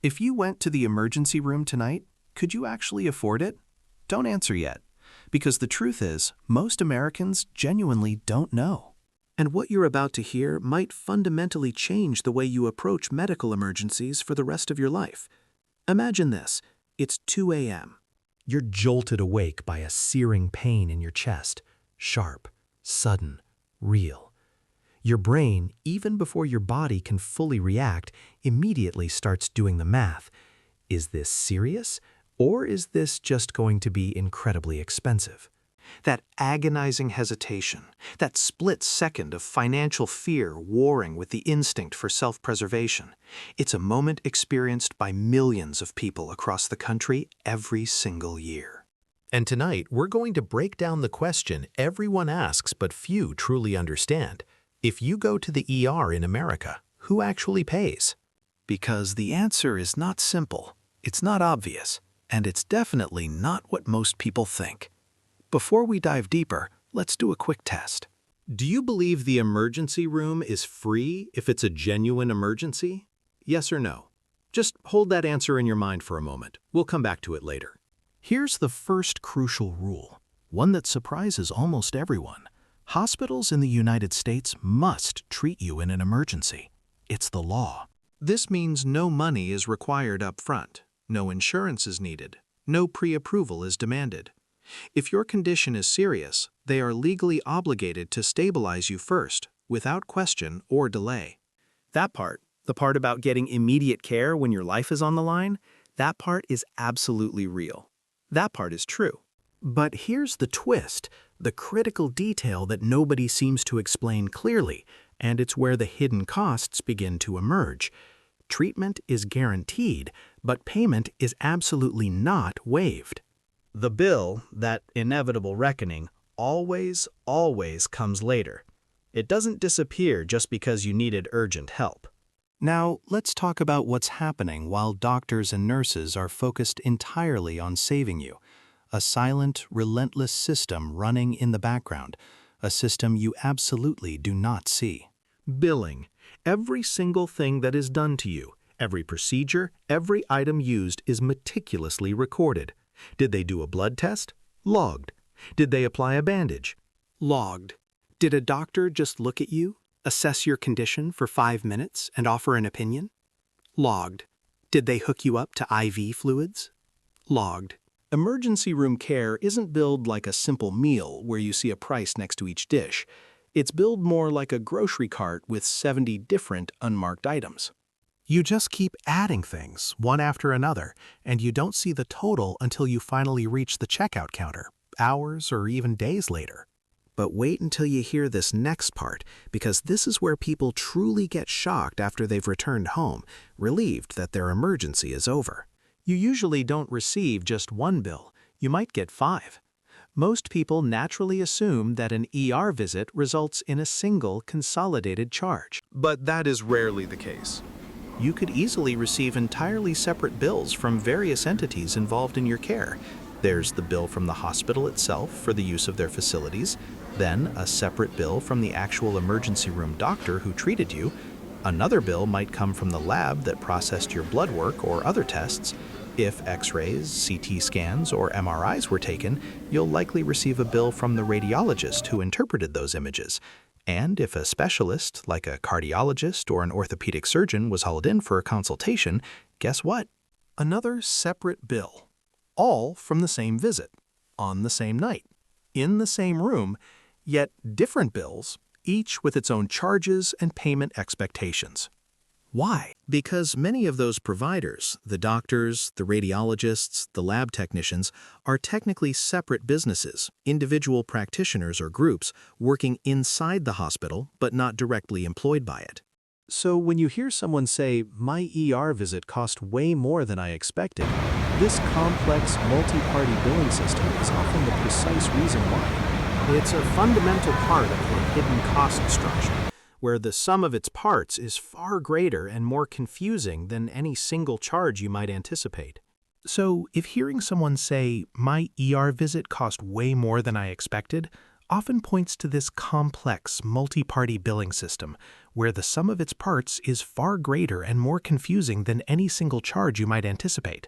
If you went to the emergency room tonight, could you actually afford it? Don't answer yet, because the truth is, most Americans genuinely don't know. And what you're about to hear might fundamentally change the way you approach medical emergencies for the rest of your life. Imagine this. It's 2 a.m. You're jolted awake by a searing pain in your chest, sharp, sudden, real. Your brain, even before your body can fully react, immediately starts doing the math. Is this serious, or is this just going to be incredibly expensive? That agonizing hesitation, that split second of financial fear warring with the instinct for self-preservation, it's a moment experienced by millions of people across the country every single year. And tonight, we're going to break down the question everyone asks but few truly understand. If you go to the ER in America, who actually pays? Because the answer is not simple, it's not obvious, and it's definitely not what most people think. Before we dive deeper, let's do a quick test. Do you believe the emergency room is free if it's a genuine emergency? Yes or no? Just hold that answer in your mind for a moment. We'll come back to it later. Here's the first crucial rule, one that surprises almost everyone. Hospitals in the United States must treat you in an emergency. It's the law. This means no money is required up front, no insurance is needed, no pre-approval is demanded. If your condition is serious, they are legally obligated to stabilize you first, without question or delay. That part, the part about getting immediate care when your life is on the line, that part is absolutely real. That part is true. But here's the twist, the critical detail that nobody seems to explain clearly, and it's where the hidden costs begin to emerge. Treatment is guaranteed, but payment is absolutely not waived. The bill, that inevitable reckoning, always comes later. It doesn't disappear just because you needed urgent help. Now, let's talk about what's happening while doctors and nurses are focused entirely on saving you. A silent, relentless system running in the background, a system you absolutely do not see. Billing. Every single thing that is done to you, every procedure, every item used is meticulously recorded. Did they do a blood test? Logged. Did they apply a bandage? Logged. Did a doctor just look at you, assess your condition for 5 minutes, and offer an opinion? Logged. Did they hook you up to IV fluids? Logged. Emergency room care isn't billed like a simple meal where you see a price next to each dish. It's billed more like a grocery cart with 70 different unmarked items. You just keep adding things, one after another, and you don't see the total until you finally reach the checkout counter, hours or even days later. But wait until you hear this next part, because this is where people truly get shocked after they've returned home, relieved that their emergency is over. You usually don't receive just one bill, you might get 5. Most people naturally assume that an ER visit results in a single consolidated charge. But that is rarely the case. You could easily receive entirely separate bills from various entities involved in your care. There's the bill from the hospital itself for the use of their facilities, then a separate bill from the actual emergency room doctor who treated you. Another bill might come from the lab that processed your blood work or other tests. If X-rays, CT scans, or MRIs were taken, you'll likely receive a bill from the radiologist who interpreted those images. And if a specialist, like a cardiologist or an orthopedic surgeon, was hauled in for a consultation, guess what? Another separate bill. All from the same visit, on the same night, in the same room, yet different bills, each with its own charges and payment expectations. Why? Because many of those providers, the doctors, the radiologists, the lab technicians, are technically separate businesses, individual practitioners or groups working inside the hospital but not directly employed by it. So when you hear someone say, "My ER visit cost way more than I expected," this complex multi-party billing system is often the precise reason why. It's a fundamental part of the hidden cost structure, where the sum of its parts is far greater and more confusing than any single charge you might anticipate. So, if hearing someone say, "My ER visit cost way more than I expected," often points to this complex, multi-party billing system, where the sum of its parts is far greater and more confusing than any single charge you might anticipate.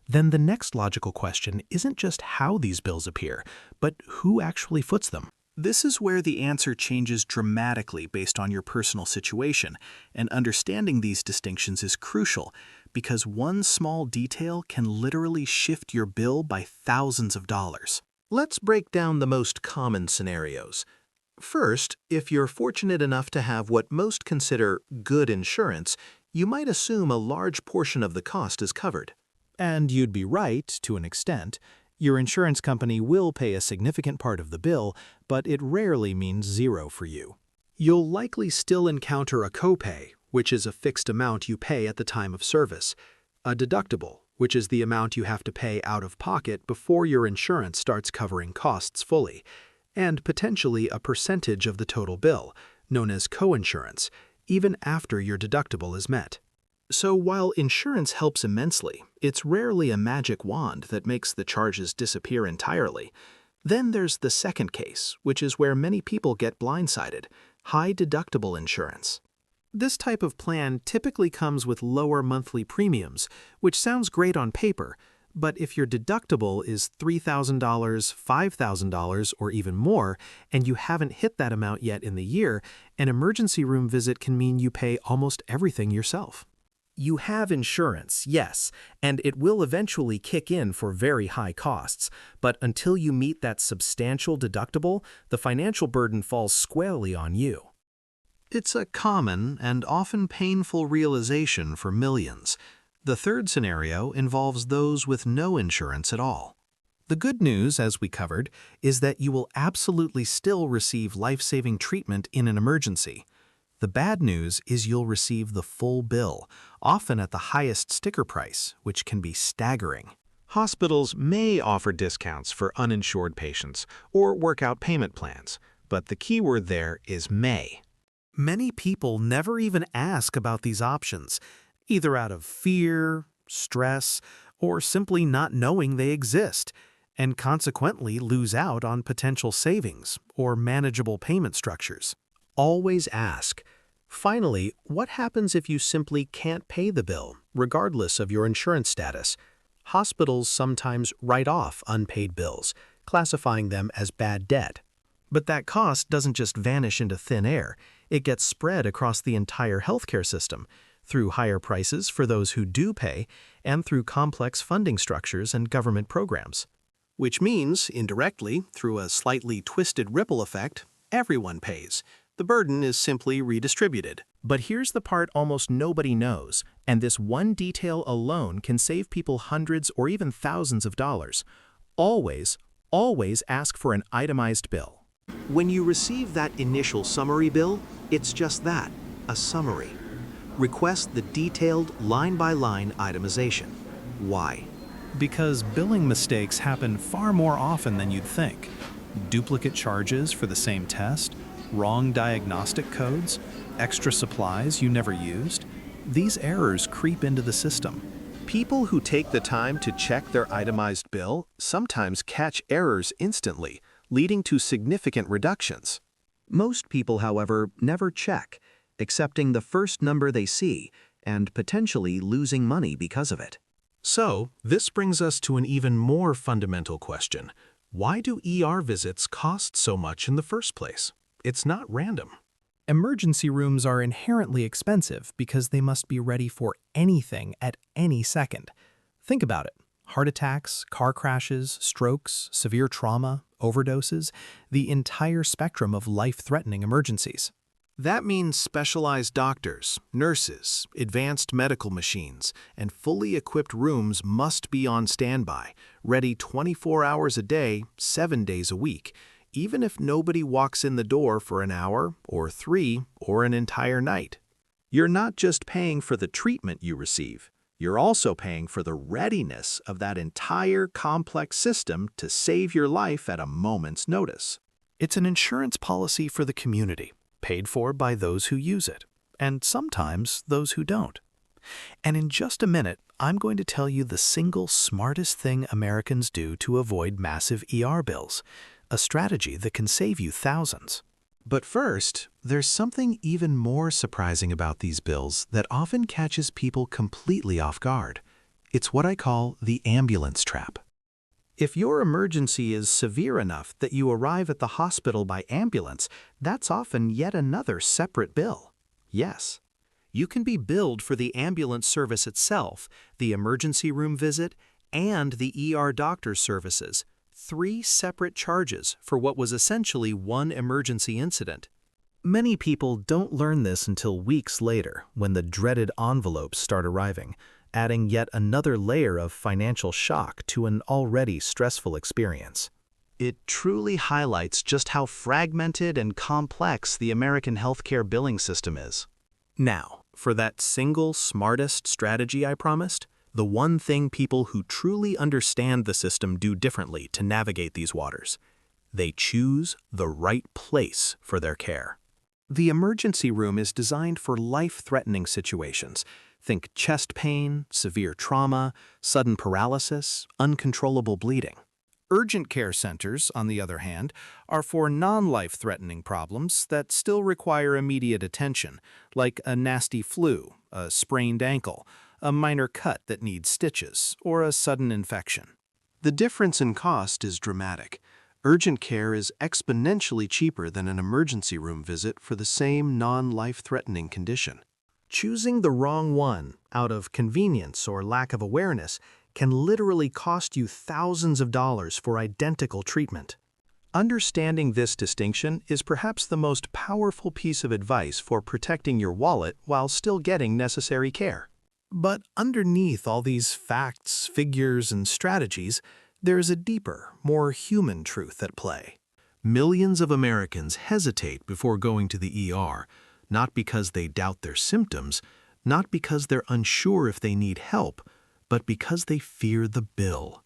Then the next logical question isn't just how these bills appear, but who actually foots them. This is where the answer changes dramatically based on your personal situation, and understanding these distinctions is crucial because one small detail can literally shift your bill by thousands of dollars. Let's break down the most common scenarios. First, if you're fortunate enough to have what most consider good insurance, you might assume a large portion of the cost is covered. And you'd be right, to an extent. Your insurance company will pay a significant part of the bill, but it rarely means zero for you. You'll likely still encounter a copay, which is a fixed amount you pay at the time of service, a deductible, which is the amount you have to pay out of pocket before your insurance starts covering costs fully, and potentially a percentage of the total bill, known as coinsurance, even after your deductible is met. So while insurance helps immensely, it's rarely a magic wand that makes the charges disappear entirely. Then there's the second case, which is where many people get blindsided: high deductible insurance. This type of plan typically comes with lower monthly premiums, which sounds great on paper, but if your deductible is $3,000, $5,000, or even more, and you haven't hit that amount yet in the year, an emergency room visit can mean you pay almost everything yourself. You have insurance, yes, and it will eventually kick in for very high costs, but until you meet that substantial deductible, the financial burden falls squarely on you. It's a common and often painful realization for millions. The third scenario involves those with no insurance at all. The good news, as we covered, is that you will absolutely still receive life-saving treatment in an emergency. The bad news is you'll receive the full bill, often at the highest sticker price, which can be staggering. Hospitals may offer discounts for uninsured patients or work out payment plans, but the key word there is may. Many people never even ask about these options, either out of fear, stress, or simply not knowing they exist, and consequently lose out on potential savings or manageable payment structures. Always ask. Finally, what happens if you simply can't pay the bill, regardless of your insurance status? Hospitals sometimes write off unpaid bills, classifying them as bad debt. But that cost doesn't just vanish into thin air. It gets spread across the entire healthcare system, through higher prices for those who do pay, and through complex funding structures and government programs. Which means, indirectly, through a slightly twisted ripple effect, everyone pays. The burden is simply redistributed. But here's the part almost nobody knows, and this one detail alone can save people hundreds or even thousands of dollars. Always ask for an itemized bill. When you receive that initial summary bill, it's just that, a summary. Request the detailed line-by-line itemization. Why? Because billing mistakes happen far more often than you'd think. Duplicate charges for the same test, wrong diagnostic codes, extra supplies you never used. These errors creep into the system. People who take the time to check their itemized bill sometimes catch errors instantly, leading to significant reductions. Most people, however, never check, accepting the first number they see and potentially losing money because of it. So, this brings us to an even more fundamental question. Why do ER visits cost so much in the first place? It's not random. Emergency rooms are inherently expensive because they must be ready for anything at any second. Think about it. Heart attacks, car crashes, strokes, severe trauma, overdoses, the entire spectrum of life-threatening emergencies. That means specialized doctors, nurses, advanced medical machines, and fully equipped rooms must be on standby, ready 24 hours a day, 7 days a week, even if nobody walks in the door for an hour, or 3, or an entire night. You're not just paying for the treatment you receive, you're also paying for the readiness of that entire complex system to save your life at a moment's notice. It's an insurance policy for the community, paid for by those who use it, and sometimes those who don't. And in just a minute, I'm going to tell you the single smartest thing Americans do to avoid massive ER bills, a strategy that can save you thousands. But first, There's something even more surprising about these bills that often catches people completely off guard. It's what I call the ambulance trap. If your emergency is severe enough that you arrive at the hospital by ambulance, that's often yet another separate bill. Yes, you can be billed for the ambulance service itself, the emergency room visit, and the ER doctor's services. 3 separate charges for what was essentially one emergency incident. Many people don't learn this until weeks later, when the dreaded envelopes start arriving, adding yet another layer of financial shock to an already stressful experience. It truly highlights just how fragmented and complex the American healthcare billing system is. Now, for that single smartest strategy I promised, the one thing people who truly understand the system do differently to navigate these waters. They choose the right place for their care. The emergency room is designed for life-threatening situations. Think chest pain, severe trauma, sudden paralysis, uncontrollable bleeding. Urgent care centers, on the other hand, are for non-life-threatening problems that still require immediate attention, like a nasty flu, a sprained ankle, a minor cut that needs stitches, or a sudden infection. The difference in cost is dramatic. Urgent care is exponentially cheaper than an emergency room visit for the same non-life-threatening condition. Choosing the wrong one out of convenience or lack of awareness can literally cost you thousands of dollars for identical treatment. Understanding this distinction is perhaps the most powerful piece of advice for protecting your wallet while still getting necessary care. But underneath all these facts, figures, and strategies, there's a deeper, more human truth at play. Millions of Americans hesitate before going to the ER, not because they doubt their symptoms, not because they're unsure if they need help, but because they fear the bill.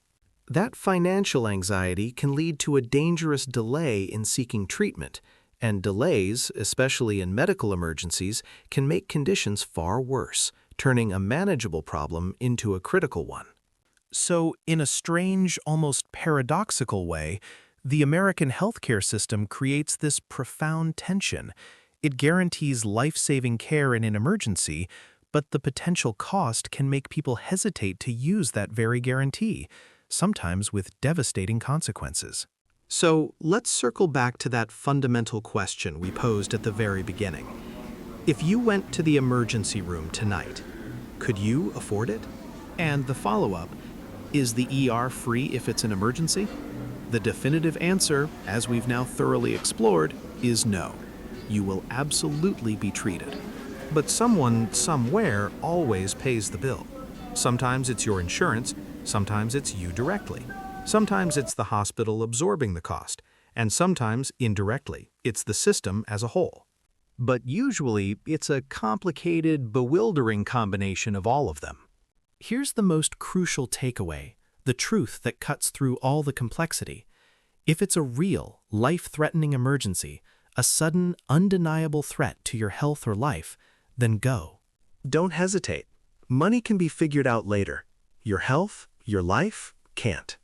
That financial anxiety can lead to a dangerous delay in seeking treatment, and delays, especially in medical emergencies, can make conditions far worse, turning a manageable problem into a critical one. So, in a strange, almost paradoxical way, the American healthcare system creates this profound tension. It guarantees life-saving care in an emergency, but the potential cost can make people hesitate to use that very guarantee, sometimes with devastating consequences. So, let's circle back to that fundamental question we posed at the very beginning. If you went to the emergency room tonight, could you afford it? And the follow-up, is the ER free if it's an emergency? The definitive answer, as we've now thoroughly explored, is no. You will absolutely be treated. But someone, somewhere, always pays the bill. Sometimes it's your insurance, sometimes it's you directly. Sometimes it's the hospital absorbing the cost, and sometimes, indirectly, it's the system as a whole. But usually, it's a complicated, bewildering combination of all of them. Here's the most crucial takeaway, the truth that cuts through all the complexity. If it's a real, life-threatening emergency, a sudden, undeniable threat to your health or life, then go. Don't hesitate. Money can be figured out later. Your health, your life, can't.